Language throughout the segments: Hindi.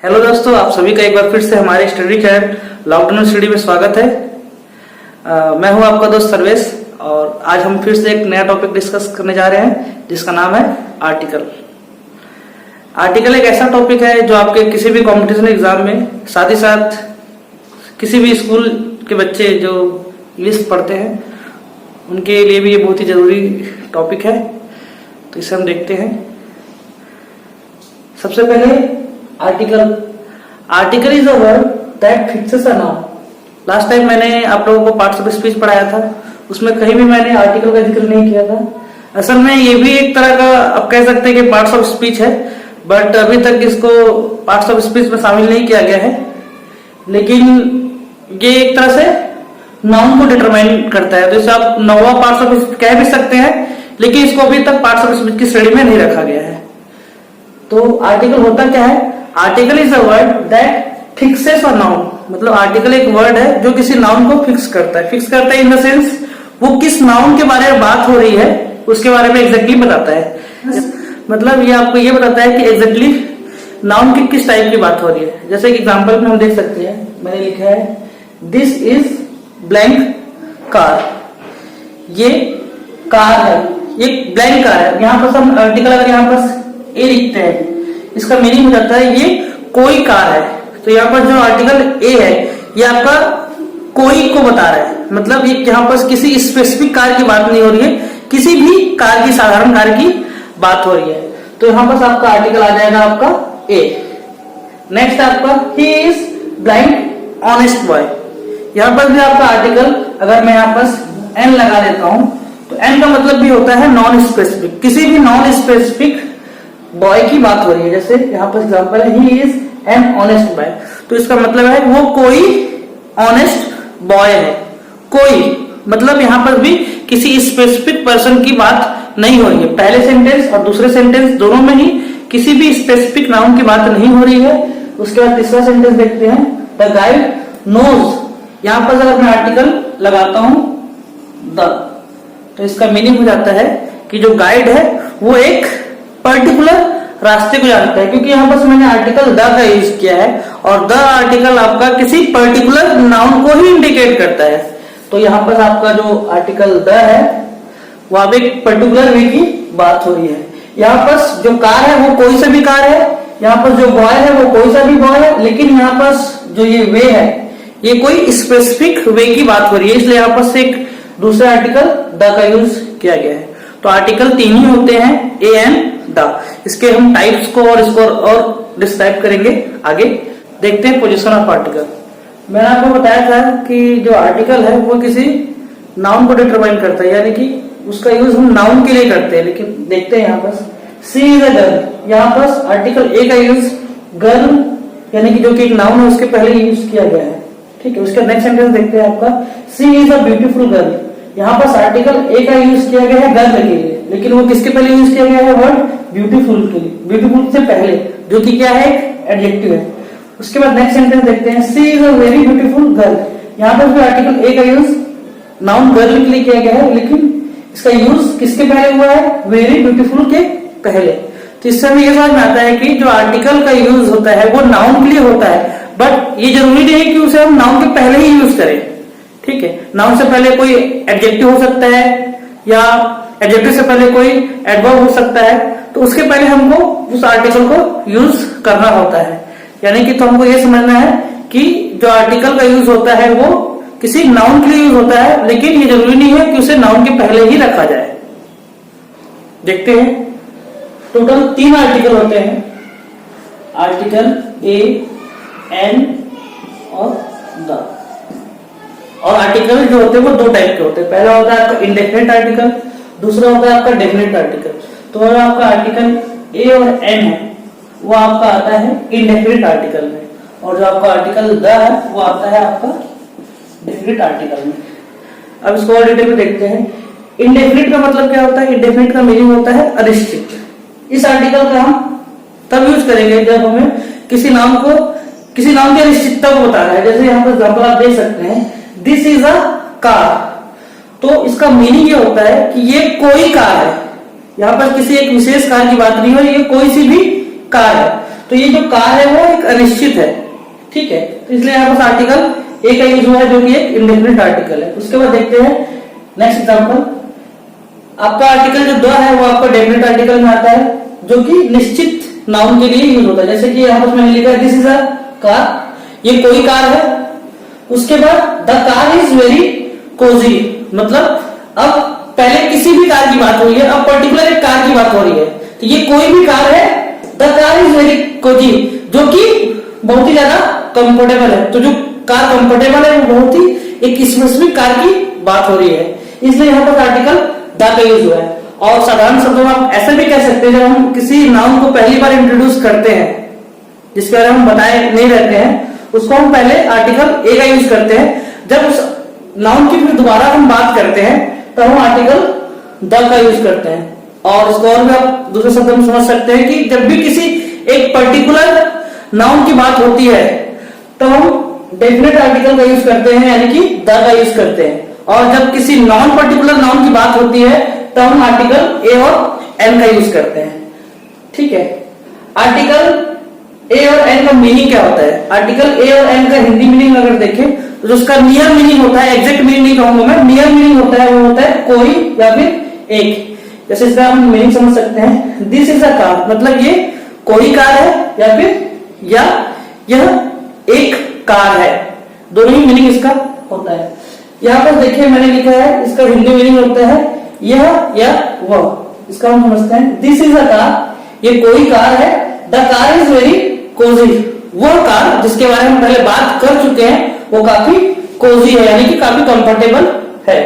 हेलो दोस्तों, आप सभी का एक बार फिर से हमारे स्टडी चैनल लॉकडाउन स्टडी में स्वागत है। मैं हूं आपका दोस्त सर्वेश और आज हम फिर से एक नया टॉपिक डिस्कस करने जा रहे हैं जिसका नाम है आर्टिकल। आर्टिकल एक ऐसा टॉपिक है जो आपके किसी भी कॉम्पिटिशन एग्जाम में, साथ ही साथ किसी भी स्कूल के बच्चे जो इंग्लिश पढ़ते हैं उनके लिए भी ये बहुत ही जरूरी टॉपिक है। तो इसे हम देखते हैं। सबसे पहले article is a word that fixes a noun. Last time मैंने आप लोगों को पार्ट्स ऑफ स्पीच पढ़ाया था, उसमें कहीं भी मैंने आर्टिकल का जिक्र नहीं किया था। असल में ये भी एक तरह का आप कह सकते हैं कि पार्ट्स ऑफ स्पीच है, बट अभी तक इसको पार्ट्स ऑफ स्पीच में शामिल नहीं किया गया है। लेकिन ये एक तरह से नाउन को डिटरमाइन करता है, तो इसे आप नौवां पार्ट्स ऑफ स्पीच कह भी सकते हैं, लेकिन इसको अभी तक पार्ट्स ऑफ स्पीच की श्रेणी में नहीं रखा गया है। तो आर्टिकल होता क्या है? Article is a word that fixes a noun. मतलब आर्टिकल एक वर्ड है जो किसी नाउन को फिक्स करता है। फिक्स करता है इन द सेंस वो किस नाउन के बारे में बात हो रही है उसके बारे में एग्जैक्टली बताता है। मतलब ये आपको ये बताता है कि एग्जैक्टली नाउन की किस टाइप की बात हो रही है। जैसे कि एग्जांपल में हम देख सकते हैं, मैंने लिखा है दिस इज ब्लैंक कार। ये कार है, ये ब्लैंक कार है। यहाँ पर हम आर्टिकल अगर यहाँ पर ए लिखते हैं, इसका मीनिंग हो जाता है ये कोई कार है। तो यहाँ पर जो आर्टिकल ए है ये आपका कोई को बता रहा है। मतलब ये यहाँ पर किसी स्पेसिफिक कार की बात नहीं हो रही है, किसी भी कार की, साधारण कार की बात हो रही है। तो यहाँ पर आपका आर्टिकल आ जाएगा आपका ए। नेक्स्ट आपका he is blind honest boy. यहाँ पर भी आपका आर्टिकल अगर मैं यहाँ पर एन लगा देता हूं तो एन का मतलब भी होता है नॉन स्पेसिफिक। किसी भी नॉन स्पेसिफिक बॉय की बात हो रही है। जैसे यहाँ पर एग्जांपल है he is an honest boy, तो इसका मतलब है वो कोई ऑनेस्ट बॉय है। कोई मतलब यहाँ पर भी किसी स्पेसिफिक पर्सन की बात नहीं हो रही है। पहले सेंटेंस और दूसरे सेंटेंस दोनों में ही किसी भी स्पेसिफिक नाउन की बात नहीं हो रही है। उसके बाद तीसरा सेंटेंस देखते हैं, द गाइड नोज। यहाँ पर अगर मैं आर्टिकल लगाता हूं द, तो इसका मीनिंग हो जाता है कि जो गाइड है वो एक पर्टिकुलर रास्ते को जानता है, क्योंकि यहाँ पर मैंने आर्टिकल द का यूज किया है और द आर्टिकल आपका किसी पर्टिकुलर नाउन को ही इंडिकेट करता है। तो यहाँ पर आपका जो आर्टिकल द है वहां पे एक पर्टिकुलर वे की बात हो रही है। यहाँ पर जो कार है वो कोई सा भी कार है, यहाँ पर जो बॉय है वो कोई सा भी बॉय है, लेकिन यहाँ पर जो ये वे है ये कोई स्पेसिफिक वे की बात हो रही है, इसलिए यहाँ पर से एक दूसरा आर्टिकल द का यूज किया गया है। तो आर्टिकल तीन ही होते हैं, ए एन द। इसके हम टाइप्स को और इसको और डिस्क्राइब करेंगे आगे। देखते हैं पोजीशन ऑफ आर्टिकल। मैंने आपको बताया था कि जो आर्टिकल है वो किसी नाउन को डिटरमाइन करता है, यानी कि उसका यूज हम नाउन के लिए करते हैं। लेकिन देखते हैं यहाँ पर सी इज अ गर्ल। यहाँ पर आर्टिकल ए का यूज गर्ल यानी कि जो कि एक नाउन है उसके पहले यूज किया गया है। ठीक है, उसका नेक्स्ट सेंटेंस देखते हैं आपका सी इज अ ब्यूटीफुल गर्ल। यहाँ पर आर्टिकल ए का यूज किया गया है गर्ल के लिए, लेकिन वो किसके पहले यूज किया गया है? वर्ड ब्यूटीफुल के लिए, ब्यूटीफुल से पहले, जो कि क्या है? एडजेक्टिव है। उसके बाद नेक्स्ट सेंटेंस देखते हैं she is a very beautiful girl. यहाँ पर भी आर्टिकल ए का यूज नाउन गर्ल के लिए किया गया है, लेकिन इसका यूज किसके पहले हुआ है? वेरी ब्यूटीफुल के पहले। तो इससे हमें यह समझ में आता है कि जो आर्टिकल का यूज होता है वो नाउन के लिए होता है, बट ये जरूरी नहीं है कि उसे हम नाउन के पहले ही यूज करें। ठीक है, नाउन से पहले कोई एडजेक्टिव हो सकता है या एडजेक्टिव से पहले कोई एडवर्ब हो सकता है, तो उसके पहले हमको उस आर्टिकल को यूज करना होता है। यानी कि तो हमको ये समझना है कि जो आर्टिकल का यूज होता है वो किसी नाउन के लिए यूज होता है, लेकिन ये जरूरी नहीं है कि उसे नाउन के पहले ही रखा जाए। देखते हैं, टोटल 3 आर्टिकल होते हैं, आर्टिकल ए, एन और द। और आर्टिकल जो होते हैं वो 2 टाइप के होते हैं। पहला होता है आपका इंडेफिनिट आर्टिकल, दूसरा होता है आपका डेफिनिट आर्टिकल। तो अगर आपका आर्टिकल ए और एन है वो आपका आता है इंडेफिनिट आर्टिकल में, और जो आपका आर्टिकल द है वो आता है आपका डेफिनिट आर्टिकल में। अब इसको और डिटेल में देखते हैं। इंडेफिनिट का मतलब क्या होता है? इंडेफिनिट का मीनिंग होता है अनिश्चित। इस आर्टिकल का हम तब यूज करेंगे जब हमें किसी नाम की अनिश्चितता को बताना है। जैसे यहाँ पर एग्जाम्पल आप देख सकते हैं, दिस इज अ कार। तो इसका मीनिंग ये होता है कि ये कोई कार है। यहाँ पर किसी एक विशेष कार की बात नहीं हो रही है, कोई सी भी कार है। तो ये जो कार है वो एक अनिश्चित है, ठीक है। तो इसलिए यहाँ पर आर्टिकल ए का यूज हुआ है जो कि एक इंडेफिनिट आर्टिकल है। उसके बाद देखते हैं नेक्स्ट एग्जांपल। आपका आर्टिकल जो द है वो आपका डेफिनेट आर्टिकल में आता है जो कि निश्चित नाउन के लिए यूज होता है। जैसे कि यहाँ पर मैंने लिखा है दिस इज अ कार, ये कोई कार है। उसके बाद the car is very Cozi, मतलब अब पहले किसी भी कार की बात हो रही है, अब पर्टिकुलर एक कार की बात हो रही है, तो ये कोई भी कार है। The car is very Cozi, जो कि बहुत ही ज्यादा कंफर्टेबल है। तो जो कार कंफर्टेबल है वो बहुत ही एक स्पेसिफिक कार की बात हो रही है, इसलिए यहाँ पर आर्टिकल द का यूज हुआ है। और साधारण शब्दों में आप ऐसे भी कह सकते हैं जब हम किसी नाउन को पहली बार इंट्रोड्यूस करते हैं, जिसके बारे में हम बताए नहीं रहते हैं, उसको हम पहले आर्टिकल ए का यूज करते हैं। जब उस नाउन की फिर दोबारा हम बात करते हैं तो हम आर्टिकल द का यूज करते हैं। और इसको और भी आप दूसरे शब्द में समझ सकते हैं कि जब भी किसी एक पर्टिकुलर नाउन की बात होती है तो हम डेफिनेट आर्टिकल का यूज करते हैं, यानी कि द का यूज करते हैं। और जब किसी नॉन पर्टिकुलर नाउन की बात होती है तो हम आर्टिकल ए और एन का यूज करते हैं, ठीक है। आर्टिकल ए और एन का मीनिंग क्या होता है? आर्टिकल ए और एन का हिंदी मीनिंग अगर देखें तो उसका नियर मीनिंग होता है, एग्जैक्ट मीनिंग नहीं कहूंगा मैं, नियर मीनिंग होता है, वो होता है कोई या फिर एक। जैसे इसका हम मीनिंग समझ सकते हैं, दिस इज अ कार, मतलब ये कोई कार है या फिर यह एक कार है, दोनों ही मीनिंग इसका होता है। यहाँ पर देखिए मैंने लिखा है, इसका हिंदी मीनिंग होता है यह या वह। इसका हम समझते हैं दिस इज अ कार, ये कोई कार है। The car is very Cozi, वह कार जिसके बारे में पहले बात कर चुके हैं वो काफी कोजी है, यानी कि काफी कंफर्टेबल है।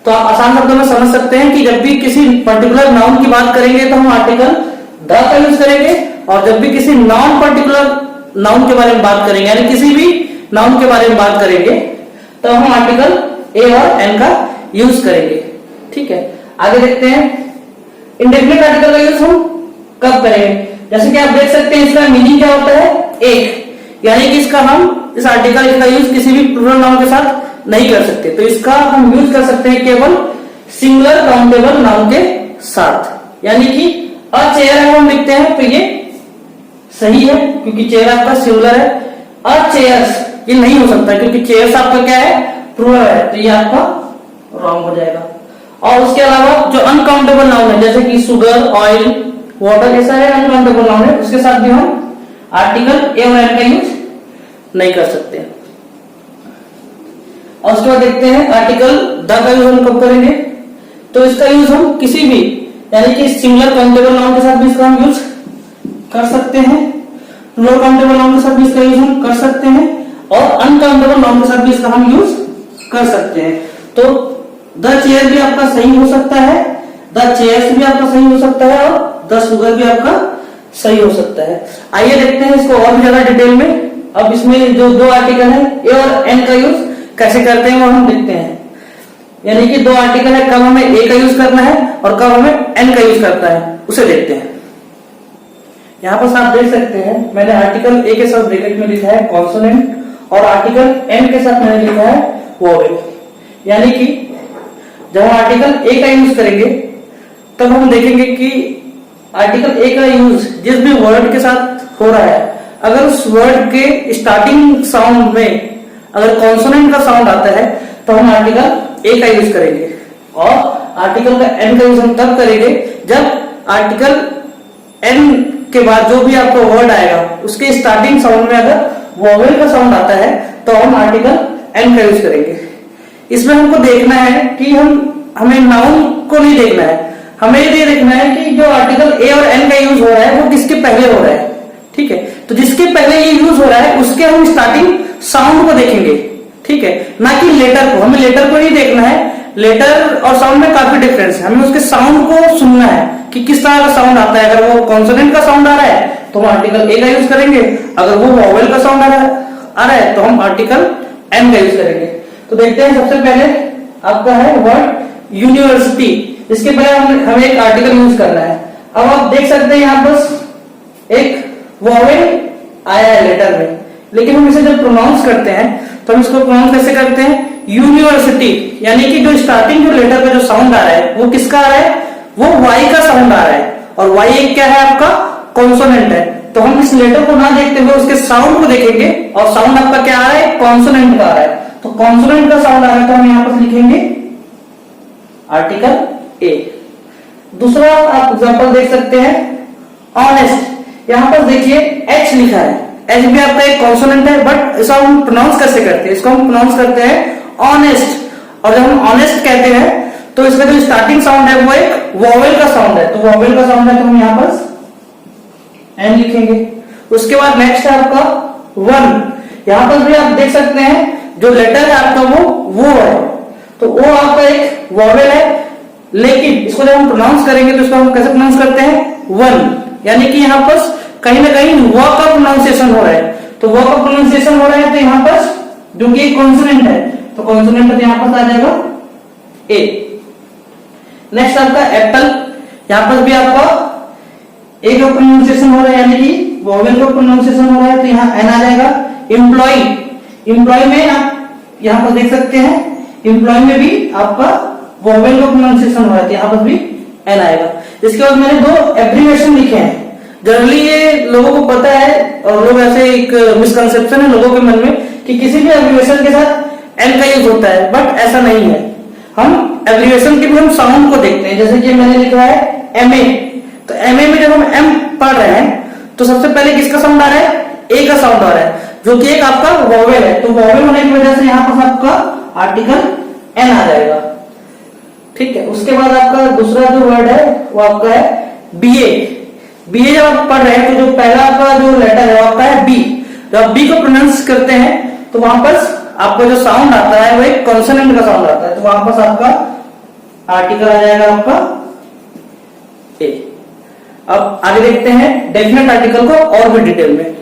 तो आप आसान शब्दों में समझ सकते हैं कि जब भी किसी पर्टिकुलर नाउन की बात करेंगे तो हम आर्टिकल द का यूज करेंगे, और जब भी किसी नॉन पर्टिकुलर नाउन के बारे में बात करेंगे, यानी किसी भी नाउन के बारे में बात करेंगे, तो हम आर्टिकल ए और एन का यूज करेंगे, ठीक है। आगे देखते हैं इंडेफिनिट आर्टिकल का यूज हम कब करेंगे। जैसे कि आप देख सकते हैं इसका मीनिंग क्या होता है, एक, यानी कि इसका हम इस आर्टिकल का यूज किसी भी प्लूरल नाउन के साथ नहीं कर सकते, तो इसका हम यूज कर सकते हैं केवल सिंगुलर काउंटेबल नाउन के साथ। यानी कि अ चेयर है हम लिखते हैं तो ये सही है क्योंकि चेयर आपका सिंगुलर है। अ चेयर्स ये नहीं हो सकता क्योंकि चेयर्स आपका क्या है, प्लूरल है, तो ये आपका रॉन्ग हो जाएगा। और उसके अलावा जो अनकाउंटेबल नाउन है जैसे कि शुगर, ऑयल, वाटर, ऐसा है अनकाउंटेबल नाउन है, उसके साथ भी हम आर्टिकल ए और एन का यूज नहीं कर सकते। और उसके बाद देखते हैं आर्टिकल द का यूज हम कब करेंगे। तो इसका यूज हम किसी भी, यानी कि सिंगुलर काउंटेबल नाउन के साथ भी इसका हम यूज कर सकते हैं, प्लूरल काउंटेबल नाउन के साथ भी इसका यूज हम कर सकते हैं, और अनकाउंटेबल नाउन के साथ भी इसका हम यूज कर सकते हैं। तो द चेयर भी आपका सही हो सकता है, द चेयर्स भी आपका सही हो सकता है, और द शुगर भी आपका सही हो सकता है। आइए देखते हैं इसको और भी ज्यादा डिटेल में। अब इसमें जो दो आर्टिकल है ए और एन का यूज कैसे करते हैं वो हम देखते हैं। यानी कि दो आर्टिकल है, कब हमें ए का यूज करना है और कब हमें एन का यूज करना है, उसे देखते हैं। यहाँ पर आप देख सकते हैं मैंने आर्टिकल ए के साथ ब्रैकेट में लिखा है कॉन्सोनेंट, और आर्टिकल एन के साथ मैंने लिखा है वोवेल। यानी कि जब हम आर्टिकल ए का यूज करेंगे तब हम देखेंगे कि आर्टिकल ए का यूज जिस भी वर्ड के साथ हो रहा है, अगर उस वर्ड के स्टार्टिंग साउंड में अगर कॉन्सोनेंट का साउंड आता है तो हम आर्टिकल ए का यूज करेंगे, और आर्टिकल का एन का यूज हम तब करेंगे जब आर्टिकल एन के बाद जो भी आपका वर्ड आएगा उसके स्टार्टिंग साउंड में अगर वोवेल का साउंड आता है तो हम आर्टिकल एन का यूज करेंगे। इसमें हमको देखना है कि हमें नाउन को नहीं देखना है, हमें ये देखना है कि जो आर्टिकल ए और एन का यूज हो रहा है वो किसके पहले हो रहा है, ठीक है। तो जिसके पहले ये यूज हो रहा है उसके हम स्टार्टिंग साउंड को देखेंगे, ठीक है, ना कि लेटर को। हमें लेटर को नहीं देखना है, लेटर और साउंड में काफी डिफरेंस है, हमें उसके साउंड को सुनना है कि किस तरह का साउंड आता है। अगर वो कॉन्सोनेंट का साउंड आ रहा है तो हम आर्टिकल ए का यूज करेंगे, अगर वो वोवेल का साउंड आ रहा है तो हम आर्टिकल एन का यूज करेंगे। तो देखते हैं सबसे पहले आपका है वर्ड यूनिवर्सिटी, इसके पहले हमें एक आर्टिकल यूज करना है। अब आप देख सकते हैं यहाँ पर एक वोवेल आया है लेटर में, लेकिन हम इसे जब प्रोनाउंस करते हैं तो हम इसको प्रोनाउंस कैसे करते हैं, यूनिवर्सिटी। यानी कि जो स्टार्टिंग जो लेटर का जो साउंड आ रहा है वो किसका आ रहा है, वो वाई का साउंड आ रहा है, और वाई एक क्या है आपका कॉन्सोनेंट है। तो हम इस लेटर को ना देखते हुए उसके साउंड को देखेंगे, और साउंड आपका क्या आ रहा है, कॉन्सोनेंट का आ रहा है। तो कॉन्सोनेंट का साउंड आ रहा है तो हम यहां पर लिखेंगे आर्टिकल ए। दूसरा आप एग्जांपल देख सकते हैं ऑनेस्ट। यहां पर देखिए एच लिखा है, एच भी आपका एक कॉन्सोनेंट है, बट इसको हम प्रोनाउंस कैसे करते हैं, इसको हम प्रोनाउंस करते हैं ऑनेस्ट। और जब हम ऑनेस्ट कहते हैं तो इसका जो स्टार्टिंग साउंड है वो एक वॉवेल का साउंड है, तो वॉवेल का साउंड है तो हम यहां पर एन लिखेंगे। उसके बाद नेक्स्ट है आपका वन। यहां पर भी आप देख सकते हैं जो लेटर है आपका वो है, तो वो आपका एक वॉवेल है, लेकिन इसको जब हम प्रोनाउंस करेंगे तो इसको हम कैसे प्रोनाउंस करते हैं, वन। यानी कि यहाँ पर कहीं ना कहीं व का प्रोनाउंसिएशन हो रहा है, तो व का प्रोनाउंसिएशन हो रहा है तो यहाँ पर जो कि कॉन्सोनेंट है, तो कॉन्सोनेंट तो यहाँ पर आ जाएगा ए। नेक्स्ट आपका एप्पल। यहां पर भी आपका ए का प्रोनाउंसिएशन हो रहा है, यानी कि वोवेल का प्रोनाउंसिएशन हो रहा है, तो यहाँ एन आ जाएगा। एम्प्लॉय, एम्प्लॉय में आप यहां पर देख सकते हैं एम्प्लॉय में भी आपका वोवेल का प्रोनाउंसिएशन हो रहा है, तो यहाँ पर भी एन आएगा। इसके बाद मैंने दो एब्रिविएशन लिखे हैं। जनरली ये लोगों को पता है, और लोग ऐसे एक मिसकंसेप्शन है लोगों के मन में कि किसी भी एब्रिविएशन के साथ एन का यूज होता है, बट ऐसा नहीं है। हम एब्रिविएशन के भी हम साउंड को देखते हैं, जैसे कि मैंने लिखा है एमए, तो एमए में जब हम एम पढ़ रहे हैं तो सबसे पहले किसका साउंड आ रहा है, ए का साउंड आ रहा है, जो कि एक आपका वोवेल है, तो वोवेल होने की वजह से यहाँ पर आपका आर्टिकल एन आ जाएगा। ठीक है, उसके बाद आपका दूसरा जो वर्ड है वो आपका है बीए। बीए जब आप पढ़ रहे हैं तो जो पहला आपका जो लेटर है वो आपका है बी। जब आप बी को प्रोनाउंस करते हैं तो वहां पर आपका जो साउंड आता है वो एक कॉन्सोनेंट का साउंड आता है, तो वहां पर आपका आर्टिकल आ जाएगा आपका ए। अब आगे देखते हैं डेफिनेट आर्टिकल को और भी डिटेल में।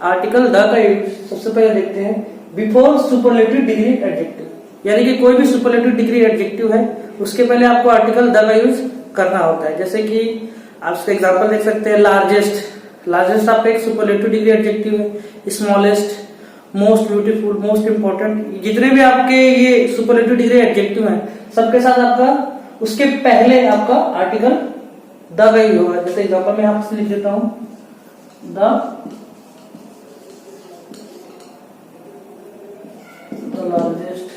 आर्टिकल द का यूज सबसे पहले देखते हैं बिफोर सुपरलेटिव डिग्री एडजेक्टिव, यानी कि कोई भी सुपरलेटिव डिग्री एडजेक्टिव है उसके पहले आपको आर्टिकल द का यूज करना होता है। जैसे कि आप इसका एग्जांपल देख सकते हैं लार्जेस्ट। लार्जेस्ट आपका एक सुपरलेटिव डिग्री एडजेक्टिव है। Smallest, most beautiful, most important, जितने भी आपके ये सुपरलेटिव डिग्री एडजेक्टिव हैं सबके साथ आपका उसके पहले आपका आर्टिकल द का यूज होगा। जैसे एग्जांपल में आपसे लिख देता हूं the largest,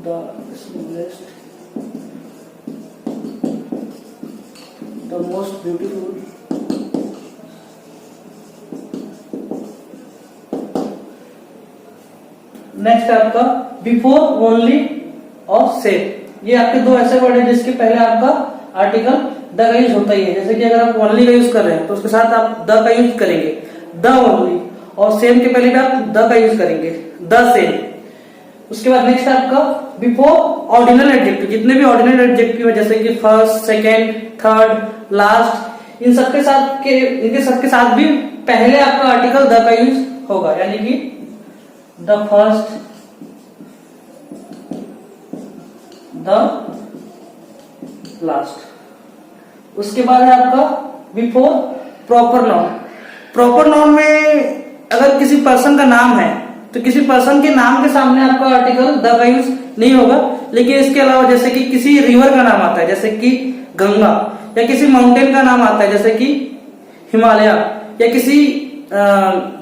the smallest, the most beautiful, next आपका बिफोर, ओनली और से। ये आपके दो ऐसे वर्ड है जिसके पहले आपका आर्टिकल द का यूज होता ही है। जैसे कि अगर आप ओनली का यूज कर रहे हैं तो उसके साथ आप द का यूज करेंगे, द ओनली, और सेम के पहले भी आप द का यूज करेंगे, द सेम। उसके बाद नेक्स्ट आपका बिफोर ऑर्डिनल एडजेक्टिव। जितने भी ऑर्डिनल एडजेक्टिव है जैसे कि फर्स्ट, सेकेंड, थर्ड, लास्ट, इन सबके साथ इनके सबके साथ भी पहले आपका आर्टिकल द का यूज होगा, यानी कि द फर्स्ट, द लास्ट। उसके बाद है आपका before proper noun. Proper noun में अगर किसी पर्सन का नाम है तो किसी पर्सन के नाम के सामने आपका आर्टिकल द का यूज नहीं होगा, लेकिन इसके अलावा जैसे कि किसी रिवर का नाम आता है जैसे कि गंगा, या किसी माउंटेन का नाम आता है जैसे कि हिमालय, या किसी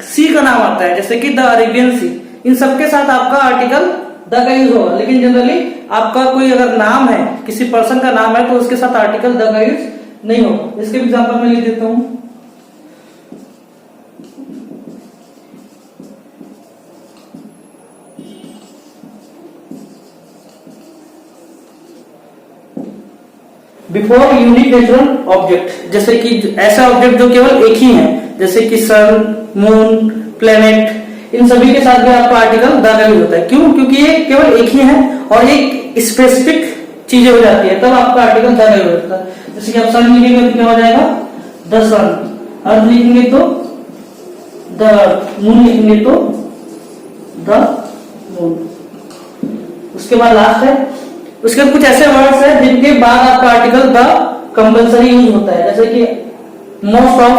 सी का नाम आता है जैसे कि द अरेबियन सी, इन सबके साथ आपका आर्टिकल द का यूज होगा। लेकिन जनरली आपका कोई अगर नाम है, किसी पर्सन का नाम है, तो उसके साथ आर्टिकल द का यूज नहीं होगा। इसके एग्जांपल में लिख देता हूं बिफोर यूनिक नेचुरल ऑब्जेक्ट, जैसे कि ऐसा ऑब्जेक्ट जो केवल एक ही है, जैसे कि सन, मून, प्लेनेट, इन सभी के साथ भी आपका आर्टिकल द का यूज होता है। क्यों? क्योंकि ये केवल एक ही है और एक स्पेसिफिक चीजें हो जाती है, तब आपका आर्टिकल द का यूज होता है। जैसे कि आप सन लिखेंगे तो क्या हो जाएगा, द सन। अर्थ लिखेंगे तो द अर्थ। मून लिखेंगे तो द मून। उसके बाद लास्ट है, उसके बाद कुछ ऐसे वर्ड्स हैं जिनके बाद आपका आर्टिकल द कंपल्सरी यूज होता है, जैसे कि most of,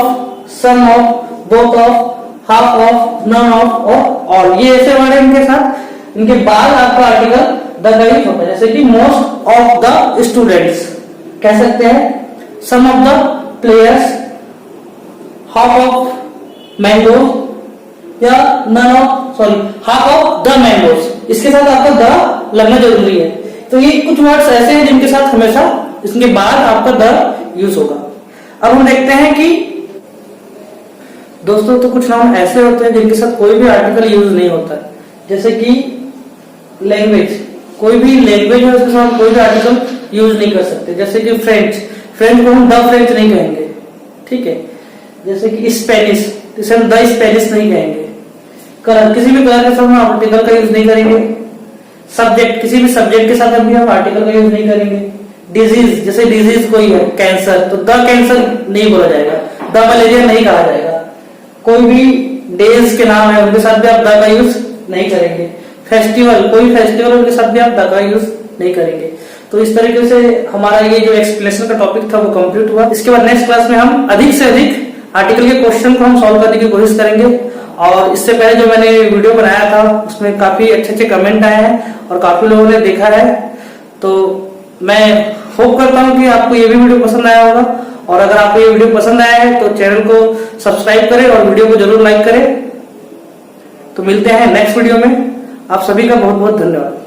some of, both of, half of, none of और ऑल। ये ऐसे वर्ड है इनके साथ, इनके बाद आपका आर्टिकल द का यूज होता है। जैसे कि मोस्ट ऑफ द स्टूडेंट्स कह सकते हैं, some of the players, half of mangoes या हाफ ऑफ द मैंगोज, इसके साथ आपका द लगना जरूरी है। तो ये कुछ वर्ड्स ऐसे हैं जिनके साथ हमेशा इसके बाद आपका द यूज होगा। अब हम देखते हैं कि दोस्तों तो कुछ नाउन ऐसे होते हैं जिनके साथ कोई भी आर्टिकल यूज नहीं होता है, जैसे कि लैंग्वेज, कोई भी लैंग्वेज है उसके साथ कोई भी आर्टिकल यूज नहीं कर सकते। जैसे कि फ्रेंच, फ्रेंच को हम द फ्रेंच नहीं कहेंगे, ठीक है। जैसे कि स्पेनिश, इसे हम द स्पेनिश नहीं कहेंगे। कलर, किसी भी कलर के साथ हम आर्टिकल का यूज नहीं करेंगे। सब्जेक्ट, किसी भी सब्जेक्ट के साथ भी हम आर्टिकल का यूज नहीं करेंगे। डिजीज, जैसे डिजीज कोई है कैंसर, तो द कैंसर नहीं बोला जाएगा, द मलेरिया नहीं कहा जाएगा। कोई भी डेज के नाम है उनके साथ भी आप द का यूज नहीं करेंगे। फेस्टिवल, कोई फेस्टिवल उनके साथ भी आप द का यूज नहीं करेंगे। तो इस तरीके से हमारा ये जो एक्सप्लेनेशन का टॉपिक था वो कंप्लीट हुआ। इसके बाद नेक्स्ट क्लास में हम अधिक से अधिक आर्टिकल के क्वेश्चन को हम सॉल्व करने की कोशिश करेंगे। और इससे पहले जो मैंने वीडियो बनाया था उसमें काफी अच्छे कमेंट आए हैं और काफी लोगों ने देखा है। तो मैं होप करता हूं कि आपको ये भी वीडियो पसंद आया होगा, और अगर आपको ये वीडियो पसंद आया है तो चैनल को सब्सक्राइब करें और वीडियो को जरूर लाइक करें। तो मिलते हैं नेक्स्ट वीडियो में। आप सभी का बहुत बहुत धन्यवाद।